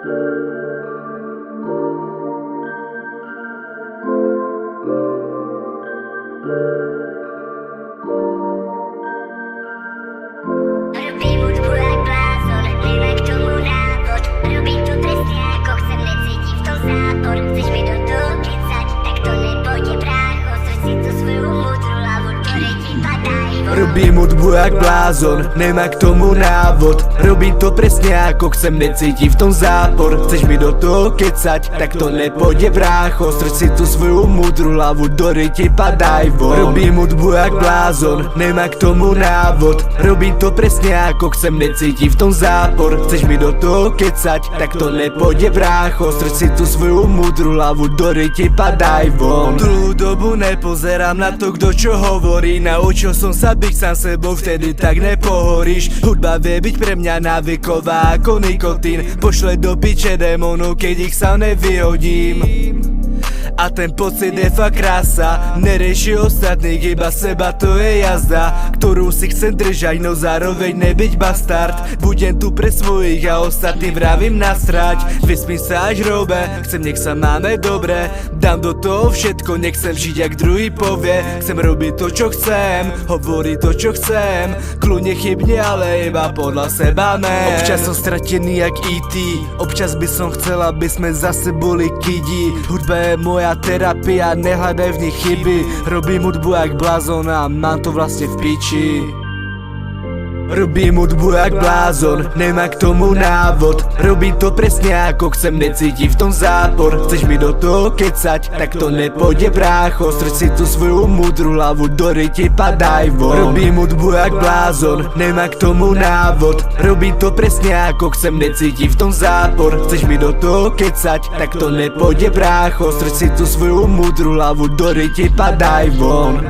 Robím hudbu jak blázon, nemá k tomu návod. Robím to presne ako chcem, necítim v tom zápor. Chceš mi do toho kecať, tak to nepôjde brácho. Strč si tú svoju múdru hlavu, ktorej ti padá von. Robím hudbu jak blázon, nemá k tomu návod. Robím to presne ako chcem, necítim v tom zápor. Chceš mi do toho kecať, tak to nepôjde brácho. Strč si tú svoju múdru hlavu, ktorej ti padá von. Robím hudbu jak blázon, nemá k tomu návod. Robím to presne ako chcem, necítim v tom zápor. Chceš mi do toho kecať, tak to nepôjde brácho. Strč si tú svoju múdru hlavu, ktorej ti padá von. Dlhú dobu nepozerám na to, kto čo hovorí. Naučil som sa byť sám sebou, vtedy tak nepohoríš. Hudba vie byť pre mňa návyková ako nikotín. Pošle do piče démonov, keď ich sám nevyhodím. A ten pocit je fakt krása. Nerieši ostatných, iba seba, to je jazda, ktorú si chcem držať, no zároveň nebyť bastard. Budem tu pre svojich a ostatným vravím nasrať. Vyspím sa až robe, chcem, nech sa máme dobre. Dám do toho všetko, nechcem žiť jak druhý povie. Chcem robiť to čo chcem, hovoriť to čo chcem. Kľudne chybne, ale iba podľa seba man. Občas som stratený jak E.T. Občas by som chcel, aby sme zase boli kidi. Hudba je moja terapia, nehľadaj v nich chyby. Robím hudbu jak blázon a mám to vlastne v piči. Robím hudbu jak blázon, nemá k tomu návod. Robím to presne ako chcem, necítim v tom zápor. Chceš mi do toho kecať, tak to nepôjde brácho. Strč si tú svoju múdru hlavu, ktorej ti padá von. Robím hudbu jak blázon, nemá k tomu návod. Robím to presne ako chcem, necítim v tom zápor. Chceš mi do toho kecať, tak to nepôjde brácho. Strč si tú svoju múdru hlavu, ktorej ti padá von.